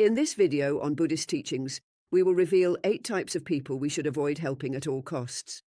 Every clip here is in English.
In this video on Buddhist teachings, we will reveal 8 types of people we should avoid helping at all costs.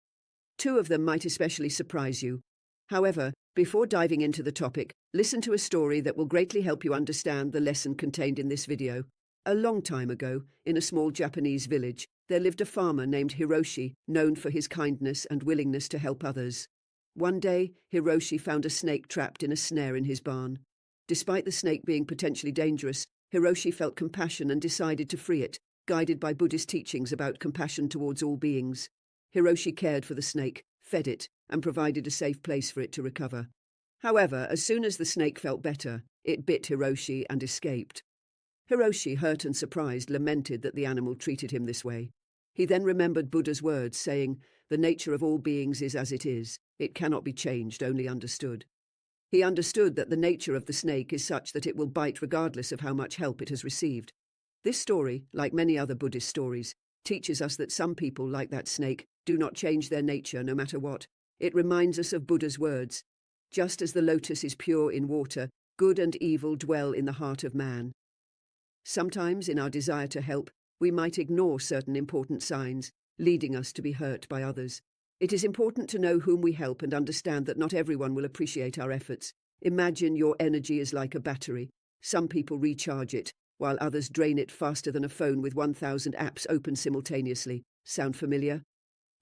2 of them might especially surprise you. However, before diving into the topic, listen to a story that will greatly help you understand the lesson contained in this video. A long time ago, in a small Japanese village, there lived a farmer named Hiroshi, known for his kindness and willingness to help others. One day, Hiroshi found a snake trapped in a snare in his barn. Despite the snake being potentially dangerous, Hiroshi felt compassion and decided to free it, guided by Buddhist teachings about compassion towards all beings. Hiroshi cared for the snake, fed it, and provided a safe place for it to recover. However, as soon as the snake felt better, it bit Hiroshi and escaped. Hiroshi, hurt and surprised, lamented that the animal treated him this way. He then remembered Buddha's words saying, "The nature of all beings is as it is. It cannot be changed, only understood." He understood that the nature of the snake is such that it will bite regardless of how much help it has received. This story, like many other Buddhist stories, teaches us that some people, like that snake, do not change their nature no matter what. It reminds us of Buddha's words, "Just as the lotus is pure in water, good and evil dwell in the heart of man." Sometimes, in our desire to help, we might ignore certain important signs, leading us to be hurt by others. It is important to know whom we help and understand that not everyone will appreciate our efforts. Imagine your energy is like a battery. Some people recharge it, while others drain it faster than a phone with 1,000 apps open simultaneously. Sound familiar?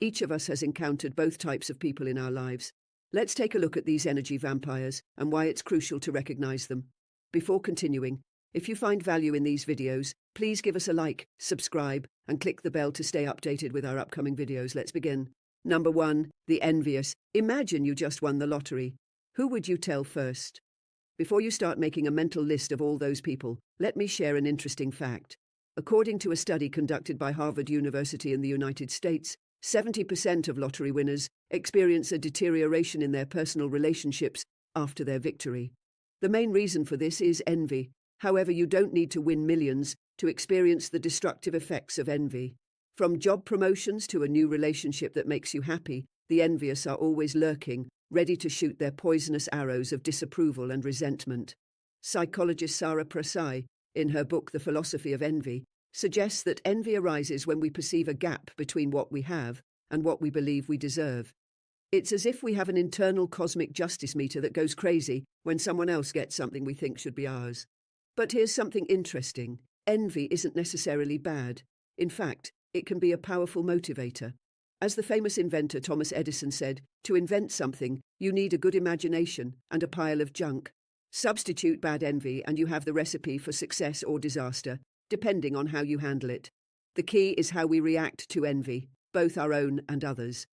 Each of us has encountered both types of people in our lives. Let's take a look at these energy vampires and why it's crucial to recognize them. Before continuing, if you find value in these videos, please give us a like, subscribe, and click the bell to stay updated with our upcoming videos. Let's begin. Number 1, the envious. Imagine you just won the lottery. Who would you tell first? Before you start making a mental list of all those people, let me share an interesting fact. According to a study conducted by Harvard University in the United States, 70% of lottery winners experience a deterioration in their personal relationships after their victory. The main reason for this is envy. However, you don't need to win millions to experience the destructive effects of envy. From job promotions to a new relationship that makes you happy, the envious are always lurking, ready to shoot their poisonous arrows of disapproval and resentment. Psychologist Sarah Prasai, in her book The Philosophy of Envy, suggests that envy arises when we perceive a gap between what we have and what we believe we deserve. It's as if we have an internal cosmic justice meter that goes crazy when someone else gets something we think should be ours. But here's something interesting. Envy isn't necessarily bad. In fact, it can be a powerful motivator. As the famous inventor Thomas Edison said, to invent something, you need a good imagination and a pile of junk. Substitute bad envy and you have the recipe for success or disaster, depending on how you handle it. The key is how we react to envy, both our own and others.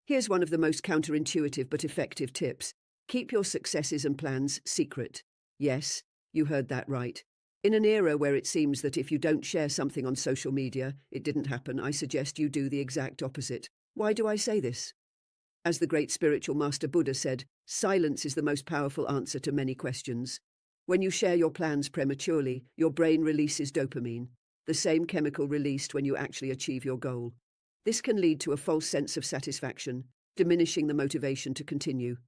Here's one of the most counterintuitive but effective tips. Keep your successes and plans secret. Yes, you heard that right. In an era where it seems that if you don't share something on social media, it didn't happen, I suggest you do the exact opposite. Why do I say this? As the great spiritual master Buddha said, silence is the most powerful answer to many questions. When you share your plans prematurely, your brain releases dopamine, the same chemical released when you actually achieve your goal. This can lead to a false sense of satisfaction, diminishing the motivation to continue.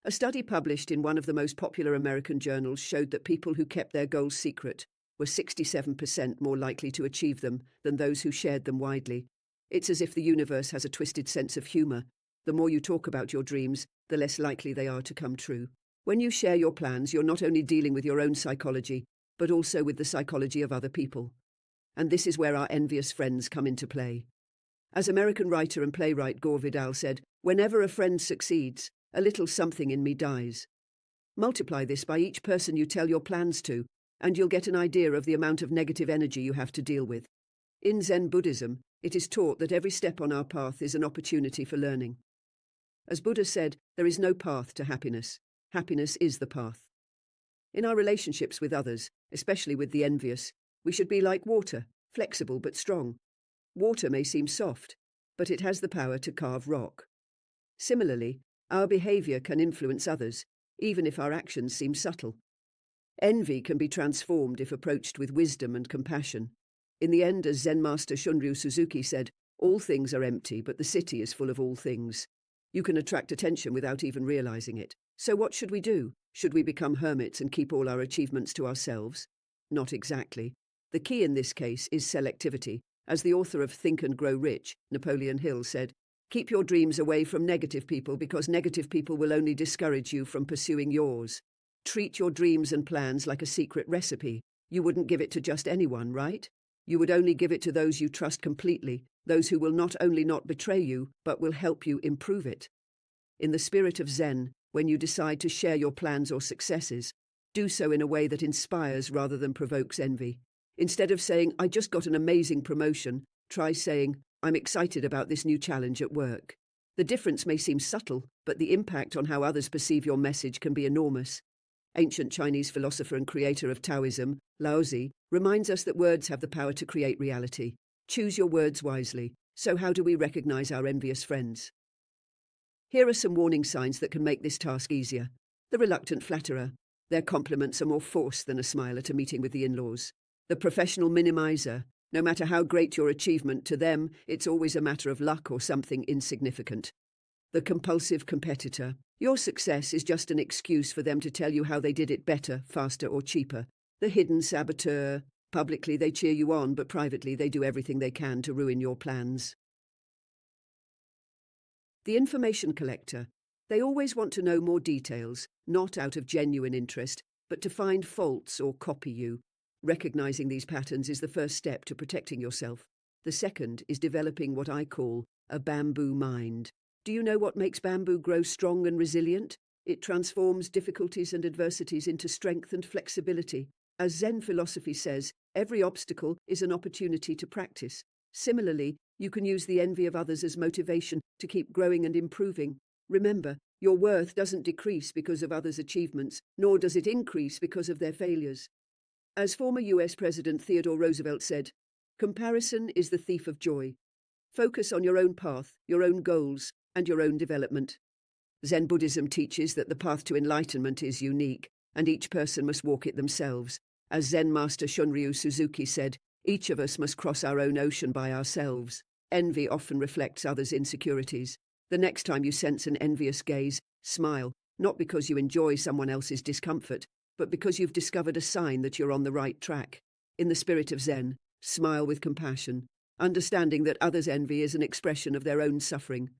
A study published in one of the most popular American journals showed that people who kept their goals secret were 67% more likely to achieve them than those who shared them widely. It's as if the universe has a twisted sense of humor. The more you talk about your dreams, the less likely they are to come true. When you share your plans, you're not only dealing with your own psychology, but also with the psychology of other people. And this is where our envious friends come into play. As American writer and playwright Gore Vidal said, "Whenever a friend succeeds, a little something in me dies." Multiply this by each person you tell your plans to, and you'll get an idea of the amount of negative energy you have to deal with. In Zen Buddhism, it is taught that every step on our path is an opportunity for learning. As Buddha said, there is no path to happiness. Happiness is the path. In our relationships with others, especially with the envious, we should be like water, flexible but strong. Water may seem soft, but it has the power to carve rock. Similarly, our behavior can influence others, even if our actions seem subtle. Envy can be transformed if approached with wisdom and compassion. In the end, as Zen master Shunryu Suzuki said, all things are empty, but the city is full of all things. You can attract attention without even realizing it. So what should we do? Should we become hermits and keep all our achievements to ourselves? Not exactly. The key in this case is selectivity. As the author of Think and Grow Rich, Napoleon Hill, said, "Keep your dreams away from negative people because negative people will only discourage you from pursuing yours. Treat your dreams and plans like a secret recipe. You wouldn't give it to just anyone, right? You would only give it to those you trust completely, those who will not only not betray you, but will help you improve it." In the spirit of Zen, when you decide to share your plans or successes, do so in a way that inspires rather than provokes envy. Instead of saying, "I just got an amazing promotion," try saying, "I'm excited about this new challenge at work." The difference may seem subtle, but the impact on how others perceive your message can be enormous. Ancient Chinese philosopher and creator of Taoism, Laozi, reminds us that words have the power to create reality. Choose your words wisely. So how do we recognize our envious friends? Here are some warning signs that can make this task easier. The reluctant flatterer. Their compliments are more forced than a smile at a meeting with the in-laws. The professional minimizer. No matter how great your achievement, to them, it's always a matter of luck or something insignificant. The compulsive competitor. Your success is just an excuse for them to tell you how they did it better, faster, or cheaper. The hidden saboteur. Publicly they cheer you on, but privately they do everything they can to ruin your plans. The information collector. They always want to know more details, not out of genuine interest, but to find faults or copy you. Recognizing these patterns is the first step to protecting yourself. The second is developing what I call a bamboo mind. Do you know what makes bamboo grow strong and resilient? It transforms difficulties and adversities into strength and flexibility. As Zen philosophy says, every obstacle is an opportunity to practice. Similarly, you can use the envy of others as motivation to keep growing and improving. Remember, your worth doesn't decrease because of others' achievements, nor does it increase because of their failures. As former US President Theodore Roosevelt said, "Comparison is the thief of joy." Focus on your own path, your own goals, and your own development. Zen Buddhism teaches that the path to enlightenment is unique, and each person must walk it themselves. As Zen Master Shunryu Suzuki said, each of us must cross our own ocean by ourselves. Envy often reflects others' insecurities. The next time you sense an envious gaze, smile, not because you enjoy someone else's discomfort, but because you've discovered a sign that you're on the right track. In the spirit of Zen, smile with compassion, understanding that others' envy is an expression of their own suffering.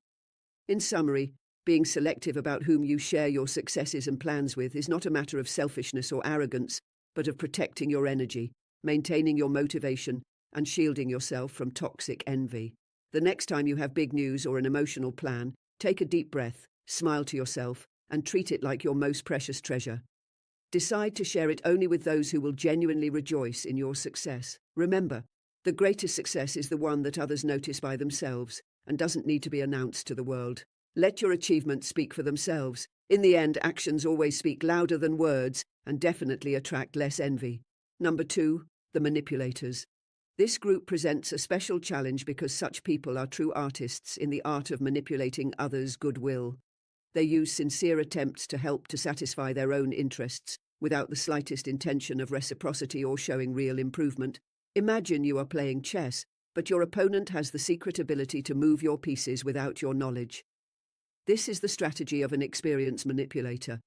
In summary, being selective about whom you share your successes and plans with is not a matter of selfishness or arrogance, but of protecting your energy, maintaining your motivation, and shielding yourself from toxic envy. The next time you have big news or an emotional plan, take a deep breath, smile to yourself, and treat it like your most precious treasure. Decide to share it only with those who will genuinely rejoice in your success. Remember, the greatest success is the one that others notice by themselves and doesn't need to be announced to the world. Let your achievements speak for themselves. In the end, actions always speak louder than words and definitely attract less envy. Number 2, the manipulators. This group presents a special challenge because such people are true artists in the art of manipulating others' goodwill. They use sincere attempts to help to satisfy their own interests, without the slightest intention of reciprocity or showing real improvement. Imagine you are playing chess, but your opponent has the secret ability to move your pieces without your knowledge. This is the strategy of an experienced manipulator.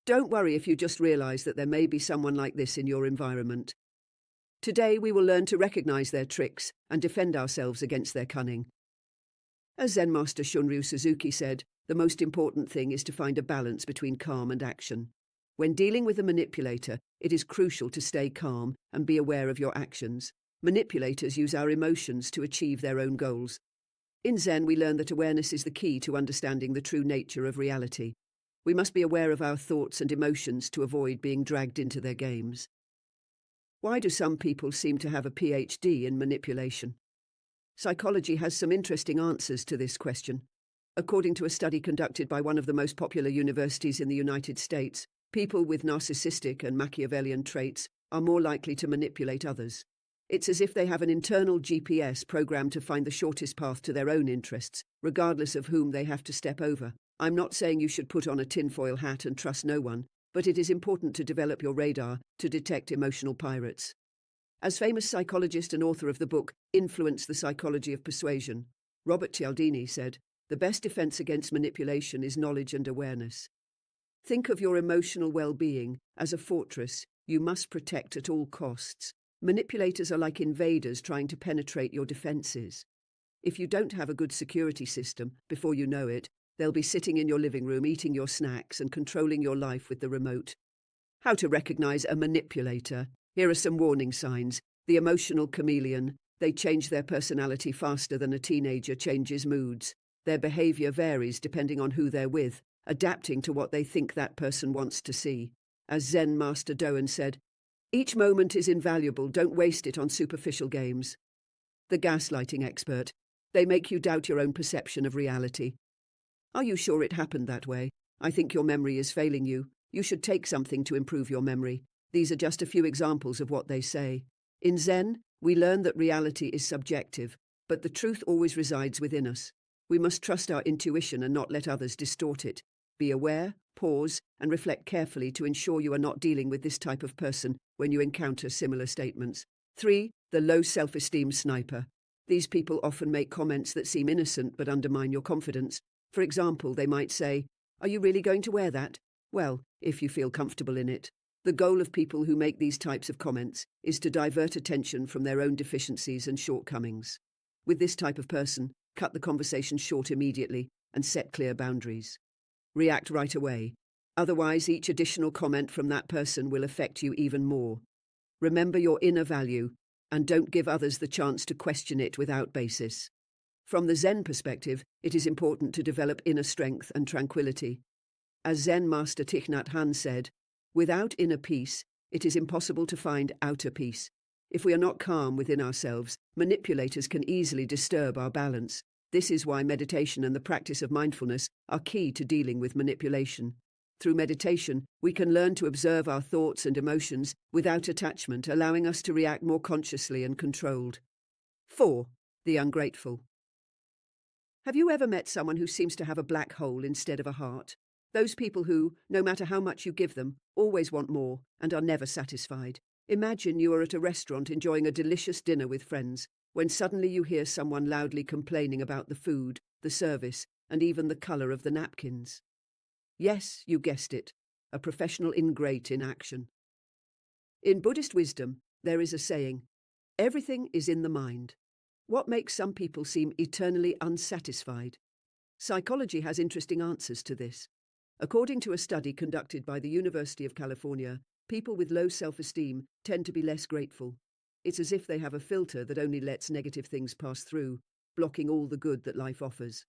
Don't worry if you just realize that there may be someone like this in your environment. Today we will learn to recognize their tricks and defend ourselves against their cunning. As Zen Master Shunryu Suzuki said, the most important thing is to find a balance between calm and action. When dealing with a manipulator, it is crucial to stay calm and be aware of your actions. Manipulators use our emotions to achieve their own goals. In Zen, we learn that awareness is the key to understanding the true nature of reality. We must be aware of our thoughts and emotions to avoid being dragged into their games. Why do some people seem to have a PhD in manipulation? Psychology has some interesting answers to this question. According to a study conducted by one of the most popular universities in the United States, people with narcissistic and Machiavellian traits are more likely to manipulate others. It's as if they have an internal GPS programmed to find the shortest path to their own interests, regardless of whom they have to step over. I'm not saying you should put on a tinfoil hat and trust no one, but it is important to develop your radar to detect emotional pirates. As famous psychologist and author of the book Influence: The Psychology of Persuasion, Robert Cialdini said, "The best defense against manipulation is knowledge and awareness." Think of your emotional well-being as a fortress you must protect at all costs. Manipulators are like invaders trying to penetrate your defenses. If you don't have a good security system, before you know it, they'll be sitting in your living room eating your snacks and controlling your life with the remote. How to recognize a manipulator? Here are some warning signs. The emotional chameleon. They change their personality faster than a teenager changes moods. Their behavior varies depending on who they're with, adapting to what they think that person wants to see. As Zen Master Doan said, "Each moment is invaluable, don't waste it on superficial games." The gaslighting expert. They make you doubt your own perception of reality. Are you sure it happened that way? I think your memory is failing you. You should take something to improve your memory. These are just a few examples of what they say. In Zen, we learn that reality is subjective, but the truth always resides within us. We must trust our intuition and not let others distort it. Be aware, pause, and reflect carefully to ensure you are not dealing with this type of person when you encounter similar statements. 3. The low self-esteem sniper. These people often make comments that seem innocent but undermine your confidence. For example, they might say, "Are you really going to wear that?" Well, if you feel comfortable in it. The goal of people who make these types of comments is to divert attention from their own deficiencies and shortcomings. With this type of person, cut the conversation short immediately and set clear boundaries. React right away. Otherwise, each additional comment from that person will affect you even more. Remember your inner value and don't give others the chance to question it without basis. From the Zen perspective, it is important to develop inner strength and tranquility. As Zen Master Thich Nhat Hanh said, "Without inner peace, it is impossible to find outer peace." If we are not calm within ourselves, manipulators can easily disturb our balance. This is why meditation and the practice of mindfulness are key to dealing with manipulation. Through meditation, we can learn to observe our thoughts and emotions without attachment, allowing us to react more consciously and controlled. 4. The ungrateful. Have you ever met someone who seems to have a black hole instead of a heart? Those people who, no matter how much you give them, always want more and are never satisfied. Imagine you are at a restaurant enjoying a delicious dinner with friends, when suddenly you hear someone loudly complaining about the food, the service, and even the color of the napkins. Yes, you guessed it, a professional ingrate in action. In Buddhist wisdom, there is a saying, "Everything is in the mind." What makes some people seem eternally unsatisfied? Psychology has interesting answers to this. According to a study conducted by the University of California, people with low self-esteem tend to be less grateful. It's as if they have a filter that only lets negative things pass through, blocking all the good that life offers.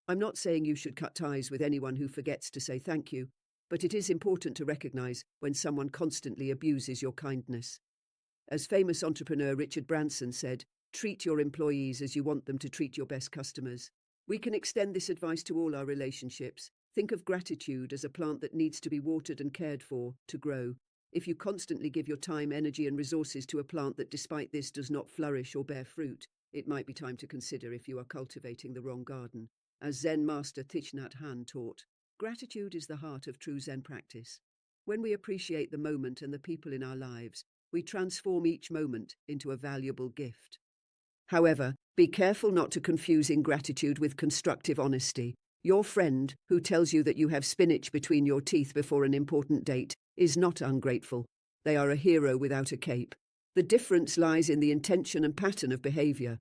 I'm not saying you should cut ties with anyone who forgets to say thank you, but it is important to recognize when someone constantly abuses your kindness. As famous entrepreneur Richard Branson said, "Treat your employees as you want them to treat your best customers." We can extend this advice to all our relationships. Think of gratitude as a plant that needs to be watered and cared for to grow. If you constantly give your time, energy, and resources to a plant that despite this does not flourish or bear fruit, it might be time to consider if you are cultivating the wrong garden. As Zen Master Thich Nhat Hanh taught, gratitude is the heart of true Zen practice. When we appreciate the moment and the people in our lives, we transform each moment into a valuable gift. However, be careful not to confuse ingratitude with constructive honesty. Your friend, who tells you that you have spinach between your teeth before an important date, is not ungrateful. They are a hero without a cape. The difference lies in the intention and pattern of behavior.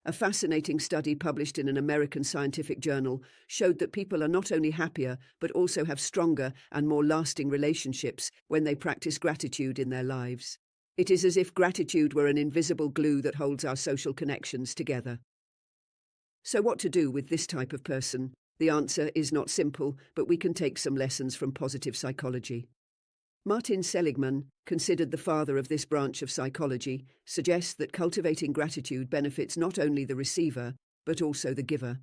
A fascinating study published in an American scientific journal showed that people are not only happier, but also have stronger and more lasting relationships when they practice gratitude in their lives. It is as if gratitude were an invisible glue that holds our social connections together. So what to do with this type of person? The answer is not simple, but we can take some lessons from positive psychology. Martin Seligman, considered the father of this branch of psychology, suggests that cultivating gratitude benefits not only the receiver, but also the giver.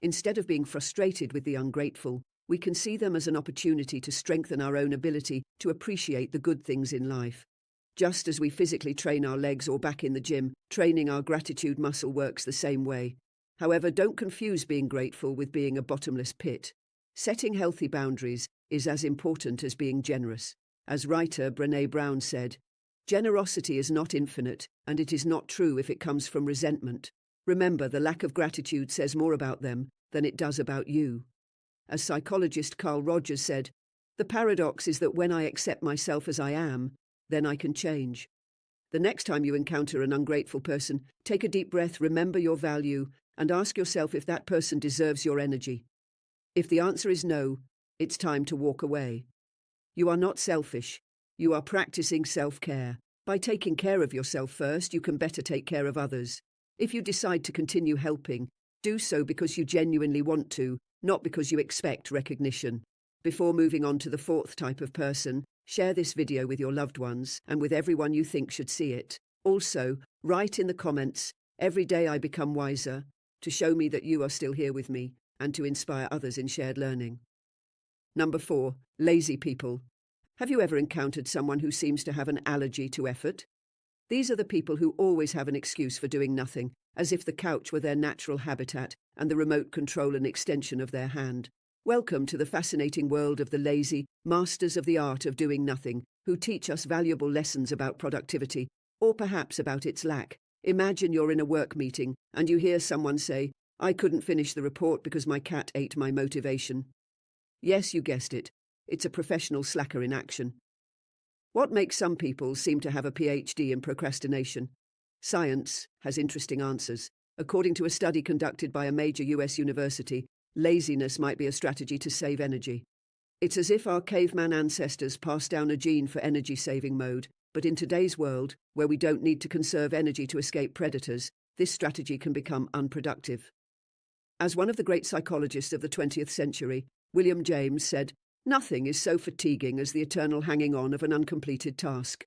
Instead of being frustrated with the ungrateful, we can see them as an opportunity to strengthen our own ability to appreciate the good things in life. Just as we physically train our legs or back in the gym, training our gratitude muscle works the same way. However, don't confuse being grateful with being a bottomless pit. Setting healthy boundaries is as important as being generous. As writer Brené Brown said, "Generosity is not infinite, and it is not true if it comes from resentment. Remember, the lack of gratitude says more about them than it does about you." As psychologist Carl Rogers said, "The paradox is that when I accept myself as I am, then I can change." The next time you encounter an ungrateful person, take a deep breath, remember your value, and ask yourself if that person deserves your energy. If the answer is no, it's time to walk away. You are not selfish. You are practicing self-care. By taking care of yourself first, you can better take care of others. If you decide to continue helping, do so because you genuinely want to, not because you expect recognition. Before moving on to the fourth type of person, share this video with your loved ones and with everyone you think should see it. Also, write in the comments, "Every day I become wiser," to show me that you are still here with me and to inspire others in shared learning. Number 4, lazy people. Have you ever encountered someone who seems to have an allergy to effort? These are the people who always have an excuse for doing nothing, as if the couch were their natural habitat and the remote control an extension of their hand. Welcome to the fascinating world of the lazy, masters of the art of doing nothing, who teach us valuable lessons about productivity, or perhaps about its lack. Imagine you're in a work meeting and you hear someone say, "I couldn't finish the report because my cat ate my motivation." Yes, you guessed it. It's a professional slacker in action. What makes some people seem to have a PhD in procrastination? Science has interesting answers. According to a study conducted by a major US university, laziness might be a strategy to save energy. It's as if our caveman ancestors passed down a gene for energy-saving mode, but in today's world, where we don't need to conserve energy to escape predators, this strategy can become unproductive. As one of the great psychologists of the 20th century, William James, said, "Nothing is so fatiguing as the eternal hanging on of an uncompleted task."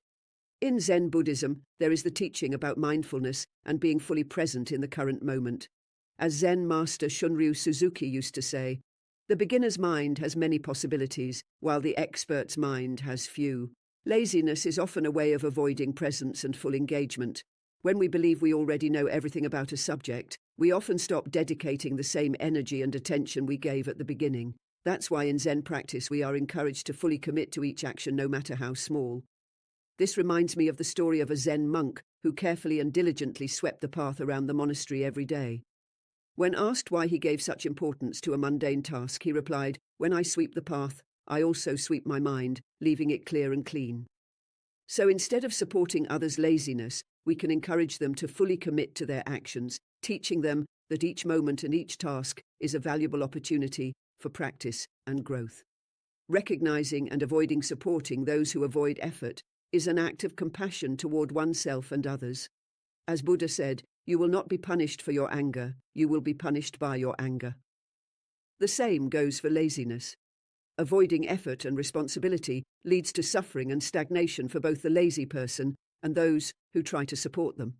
In Zen Buddhism, there is the teaching about mindfulness and being fully present in the current moment. As Zen master Shunryu Suzuki used to say, "The beginner's mind has many possibilities, while the expert's mind has few." Laziness is often a way of avoiding presence and full engagement. When we believe we already know everything about a subject, we often stop dedicating the same energy and attention we gave at the beginning. That's why in Zen practice we are encouraged to fully commit to each action, no matter how small. This reminds me of the story of a Zen monk who carefully and diligently swept the path around the monastery every day. When asked why he gave such importance to a mundane task, he replied, "When I sweep the path, I also sweep my mind, leaving it clear and clean." So instead of supporting others' laziness, we can encourage them to fully commit to their actions, teaching them that each moment and each task is a valuable opportunity for practice and growth. Recognizing and avoiding supporting those who avoid effort is an act of compassion toward oneself and others. As Buddha said, "You will not be punished for your anger, you will be punished by your anger." The same goes for laziness. Avoiding effort and responsibility leads to suffering and stagnation for both the lazy person and those who try to support them.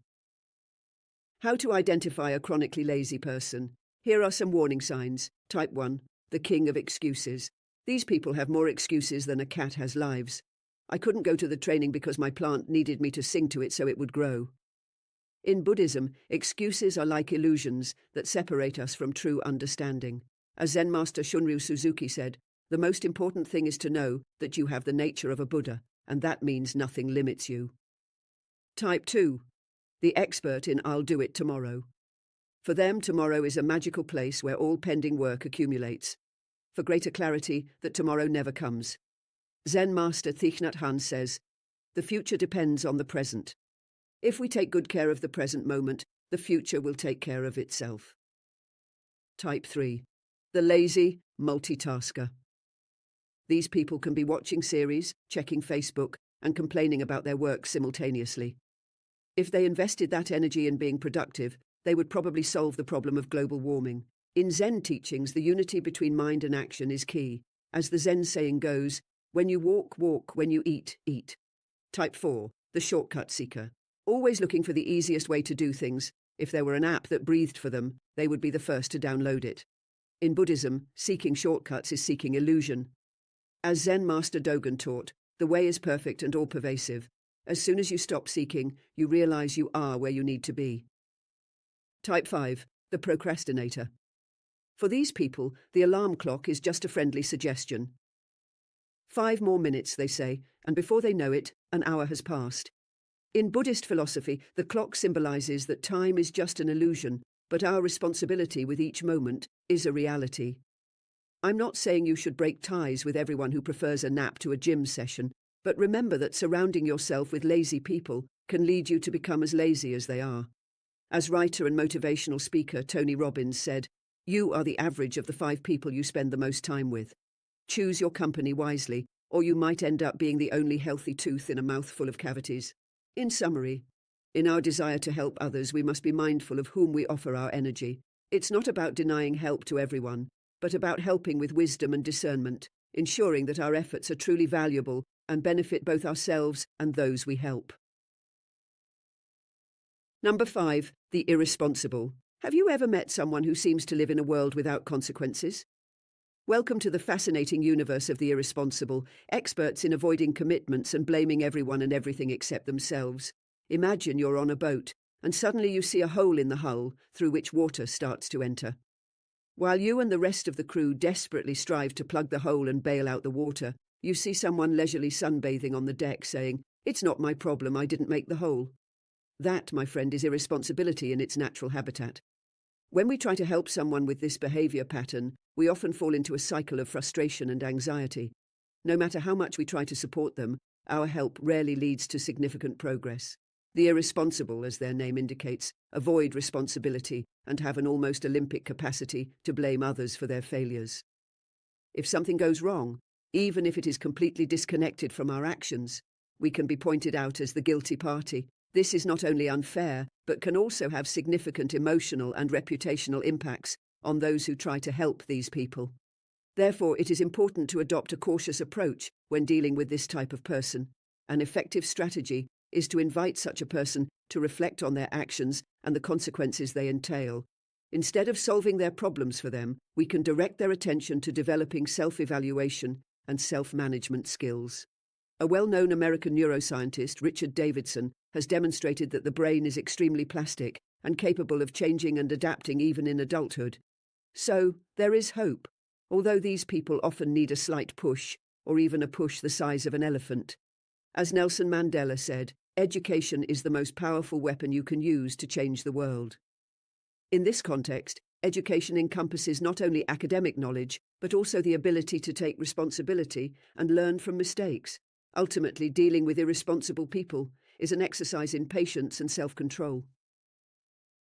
How to identify a chronically lazy person? Here are some warning signs. Type 1. The king of excuses. These people have more excuses than a cat has lives. "I couldn't go to the training because my plant needed me to sing to it so it would grow." In Buddhism, excuses are like illusions that separate us from true understanding. As Zen master Shunryu Suzuki said, "The most important thing is to know that you have the nature of a Buddha, and that means nothing limits you." Type 2. The expert in "I'll do it tomorrow." For them, tomorrow is a magical place where all pending work accumulates. For greater clarity, that tomorrow never comes. Zen master Thich Nhat Hanh says, "The future depends on the present. If we take good care of the present moment, the future will take care of itself." Type 3. The lazy multitasker. These people can be watching series, checking Facebook, and complaining about their work simultaneously. If they invested that energy in being productive, they would probably solve the problem of global warming. In Zen teachings, the unity between mind and action is key. As the Zen saying goes, "When you walk, walk. When you eat, eat." Type 4. The shortcut seeker. Always looking for the easiest way to do things. If there were an app that breathed for them, they would be the first to download it. In Buddhism, seeking shortcuts is seeking illusion. As Zen master Dogen taught, the way is perfect and all-pervasive. As soon as you stop seeking, you realize you are where you need to be. Type 5. The procrastinator. For these people, the alarm clock is just a friendly suggestion. 5 more minutes, they say, and before they know it, an hour has passed. In Buddhist philosophy, the clock symbolizes that time is just an illusion, but our responsibility with each moment is a reality. I'm not saying you should break ties with everyone who prefers a nap to a gym session, but remember that surrounding yourself with lazy people can lead you to become as lazy as they are. As writer and motivational speaker Tony Robbins said, "You are the average of the 5 people you spend the most time with. Choose your company wisely, or you might end up being the only healthy tooth in a mouthful of cavities." In summary, in our desire to help others, we must be mindful of whom we offer our energy. It's not about denying help to everyone, but about helping with wisdom and discernment, ensuring that our efforts are truly valuable and benefit both ourselves and those we help. Number 5, the irresponsible. Have you ever met someone who seems to live in a world without consequences? Welcome to the fascinating universe of the irresponsible, experts in avoiding commitments and blaming everyone and everything except themselves. Imagine you're on a boat, and suddenly you see a hole in the hull through which water starts to enter. While you and the rest of the crew desperately strive to plug the hole and bail out the water, you see someone leisurely sunbathing on the deck saying, "It's not my problem, I didn't make the hole." That, my friend, is irresponsibility in its natural habitat. When we try to help someone with this behavior pattern, we often fall into a cycle of frustration and anxiety. No matter how much we try to support them, our help rarely leads to significant progress. The irresponsible, as their name indicates, avoid responsibility and have an almost Olympic capacity to blame others for their failures. If something goes wrong, even if it is completely disconnected from our actions, we can be pointed out as the guilty party. This is not only unfair, but can also have significant emotional and reputational impacts on those who try to help these people. Therefore, it is important to adopt a cautious approach when dealing with this type of person. An effective strategy is to invite such a person to reflect on their actions and the consequences they entail. Instead of solving their problems for them, we can direct their attention to developing self-evaluation and self-management skills. A well-known American neuroscientist, Richard Davidson, has demonstrated that the brain is extremely plastic and capable of changing and adapting even in adulthood. So, there is hope, although these people often need a slight push, or even a push the size of an elephant. As Nelson Mandela said, education is the most powerful weapon you can use to change the world. In this context, education encompasses not only academic knowledge, but also the ability to take responsibility and learn from mistakes. Ultimately, dealing with irresponsible people is an exercise in patience and self-control.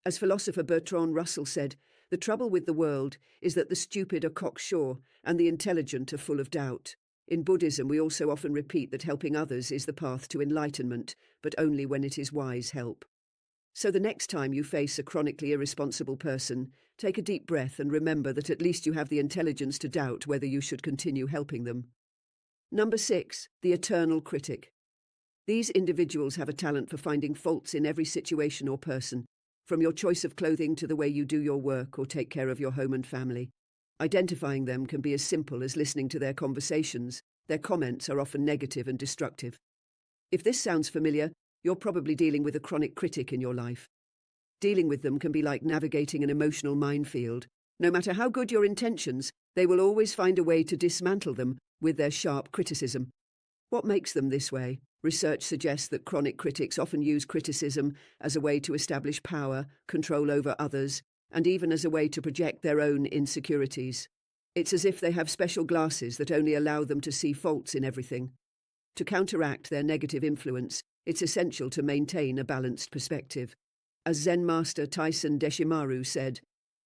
As philosopher Bertrand Russell said, "The trouble with the world is that the stupid are cocksure and the intelligent are full of doubt." In Buddhism, we also often repeat that helping others is the path to enlightenment, but only when it is wise help. So the next time you face a chronically irresponsible person, take a deep breath and remember that at least you have the intelligence to doubt whether you should continue helping them. Number 6, the eternal critic. These individuals have a talent for finding faults in every situation or person, from your choice of clothing to the way you do your work or take care of your home and family. Identifying them can be as simple as listening to their conversations. Their comments are often negative and destructive. If this sounds familiar, you're probably dealing with a chronic critic in your life. Dealing with them can be like navigating an emotional minefield. No matter how good your intentions, they will always find a way to dismantle them with their sharp criticism. What makes them this way? Research suggests that chronic critics often use criticism as a way to establish power, control over others, and even as a way to project their own insecurities. It's as if they have special glasses that only allow them to see faults in everything. To counteract their negative influence, it's essential to maintain a balanced perspective. As Zen master Tyson Deshimaru said,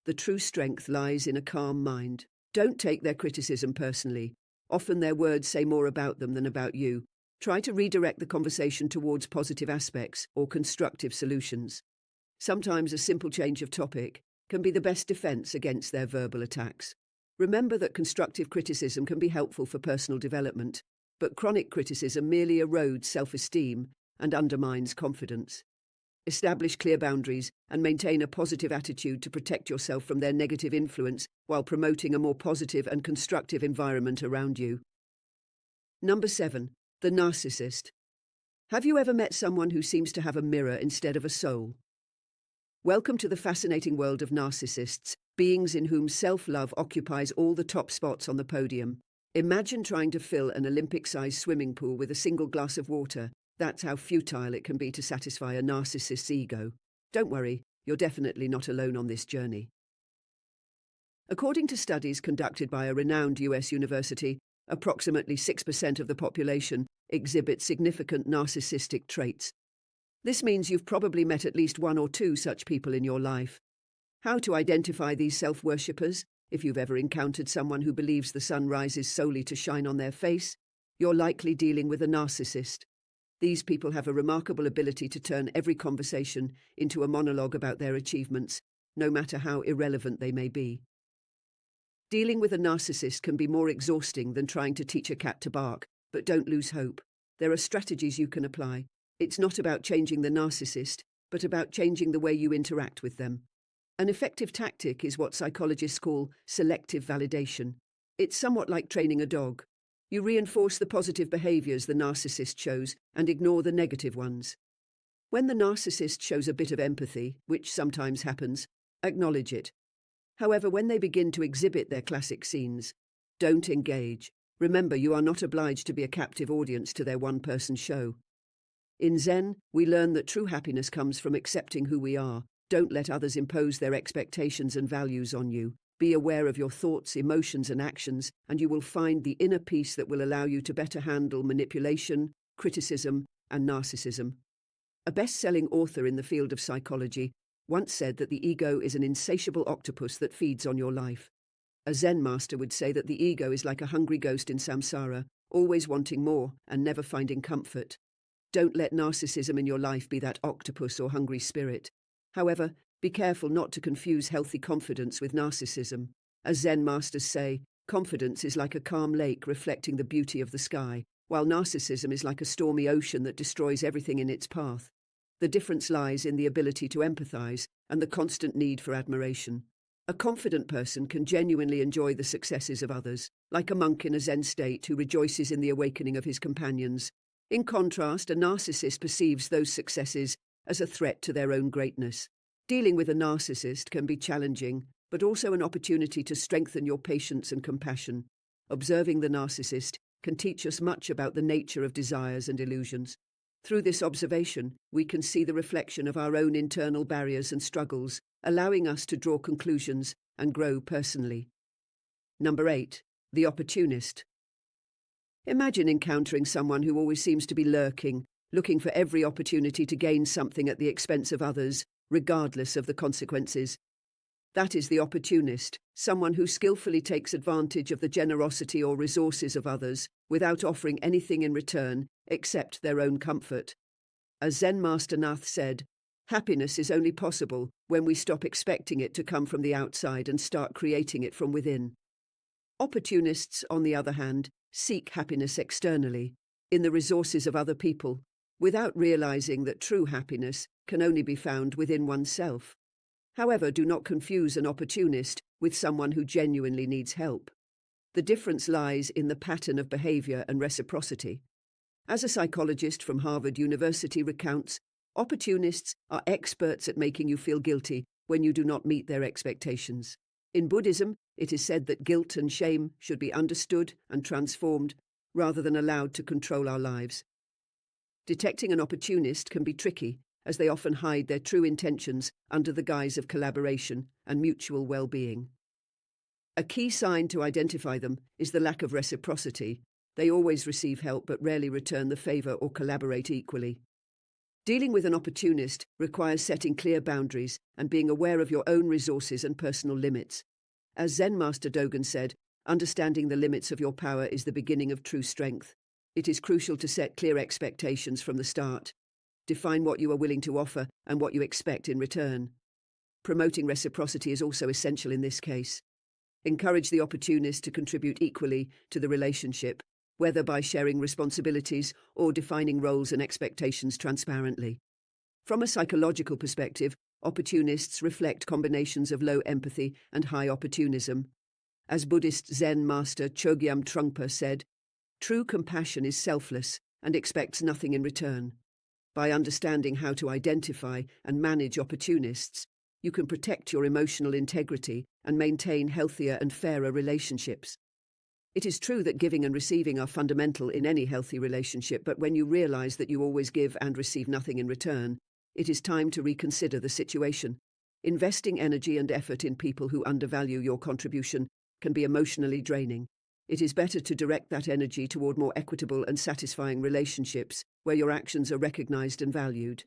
"The true strength lies in a calm mind." Don't take their criticism personally. Often their words say more about them than about you. Try to redirect the conversation towards positive aspects or constructive solutions. Sometimes a simple change of topic can be the best defense against their verbal attacks. Remember that constructive criticism can be helpful for personal development, but chronic criticism merely erodes self-esteem and undermines confidence. Establish clear boundaries and maintain a positive attitude to protect yourself from their negative influence while promoting a more positive and constructive environment around you. Number 7, the narcissist. Have you ever met someone who seems to have a mirror instead of a soul? Welcome to the fascinating world of narcissists, beings in whom self-love occupies all the top spots on the podium. Imagine trying to fill an Olympic-sized swimming pool with a single glass of water. That's how futile it can be to satisfy a narcissist's ego. Don't worry, you're definitely not alone on this journey. According to studies conducted by a renowned US university, approximately 6% of the population exhibit significant narcissistic traits. This means you've probably met at least one or two such people in your life. How to identify these self-worshippers? If you've ever encountered someone who believes the sun rises solely to shine on their face, you're likely dealing with a narcissist. These people have a remarkable ability to turn every conversation into a monologue about their achievements, no matter how irrelevant they may be. Dealing with a narcissist can be more exhausting than trying to teach a cat to bark, but don't lose hope. There are strategies you can apply. It's not about changing the narcissist, but about changing the way you interact with them. An effective tactic is what psychologists call selective validation. It's somewhat like training a dog. You reinforce the positive behaviors the narcissist shows and ignore the negative ones. When the narcissist shows a bit of empathy, which sometimes happens, acknowledge it. However, when they begin to exhibit their classic scenes, don't engage. Remember, you are not obliged to be a captive audience to their one-person show. In Zen, we learn that true happiness comes from accepting who we are. Don't let others impose their expectations and values on you. Be aware of your thoughts, emotions, and actions, and you will find the inner peace that will allow you to better handle manipulation, criticism, and narcissism. A best-selling author in the field of psychology once said that the ego is an insatiable octopus that feeds on your life. A Zen master would say that the ego is like a hungry ghost in samsara, always wanting more and never finding comfort. Don't let narcissism in your life be that octopus or hungry spirit. However, be careful not to confuse healthy confidence with narcissism. As Zen masters say, confidence is like a calm lake reflecting the beauty of the sky, while narcissism is like a stormy ocean that destroys everything in its path. The difference lies in the ability to empathize and the constant need for admiration. A confident person can genuinely enjoy the successes of others, like a monk in a Zen state who rejoices in the awakening of his companions. In contrast, a narcissist perceives those successes as a threat to their own greatness. Dealing with a narcissist can be challenging, but also an opportunity to strengthen your patience and compassion. Observing the narcissist can teach us much about the nature of desires and illusions. Through this observation, we can see the reflection of our own internal barriers and struggles, allowing us to draw conclusions and grow personally. Number 8. The opportunist. Imagine encountering someone who always seems to be lurking, looking for every opportunity to gain something at the expense of others, regardless of the consequences. That is the opportunist, someone who skillfully takes advantage of the generosity or resources of others without offering anything in return except their own comfort. As Zen Master Nath said, happiness is only possible when we stop expecting it to come from the outside and start creating it from within. Opportunists, on the other hand, seek happiness externally, in the resources of other people, without realizing that true happiness can only be found within oneself. However, do not confuse an opportunist with someone who genuinely needs help. The difference lies in the pattern of behavior and reciprocity. As a psychologist from Harvard University recounts, opportunists are experts at making you feel guilty when you do not meet their expectations. In Buddhism, it is said that guilt and shame should be understood and transformed rather than allowed to control our lives. Detecting an opportunist can be tricky, as they often hide their true intentions under the guise of collaboration and mutual well-being. A key sign to identify them is the lack of reciprocity. They always receive help but rarely return the favor or collaborate equally. Dealing with an opportunist requires setting clear boundaries and being aware of your own resources and personal limits. As Zen Master Dogen said, understanding the limits of your power is the beginning of true strength. It is crucial to set clear expectations from the start. Define what you are willing to offer and what you expect in return. Promoting reciprocity is also essential in this case. Encourage the opportunist to contribute equally to the relationship, whether by sharing responsibilities or defining roles and expectations transparently. From a psychological perspective, opportunists reflect combinations of low empathy and high opportunism. As Buddhist Zen master Chogyam Trungpa said, "True compassion is selfless and expects nothing in return." By understanding how to identify and manage opportunists, you can protect your emotional integrity and maintain healthier and fairer relationships. It is true that giving and receiving are fundamental in any healthy relationship, but when you realize that you always give and receive nothing in return, it is time to reconsider the situation. Investing energy and effort in people who undervalue your contribution can be emotionally draining. It is better to direct that energy toward more equitable and satisfying relationships where your actions are recognized and valued.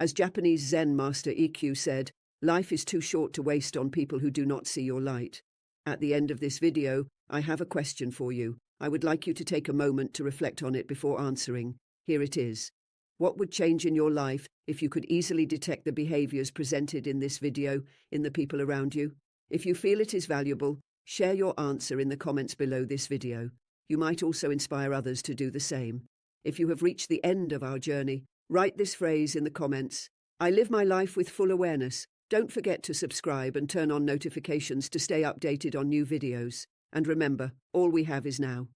As Japanese Zen master EQ said, life is too short to waste on people who do not see your light. At the end of this video, I have a question for you. I would like you to take a moment to reflect on it before answering. Here it is. What would change in your life if you could easily detect the behaviors presented in this video in the people around you? If you feel it is valuable, share your answer in the comments below this video. You might also inspire others to do the same. If you have reached the end of our journey, write this phrase in the comments. I live my life with full awareness. Don't forget to subscribe and turn on notifications to stay updated on new videos. And remember, all we have is now.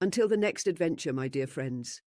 Until the next adventure, my dear friends.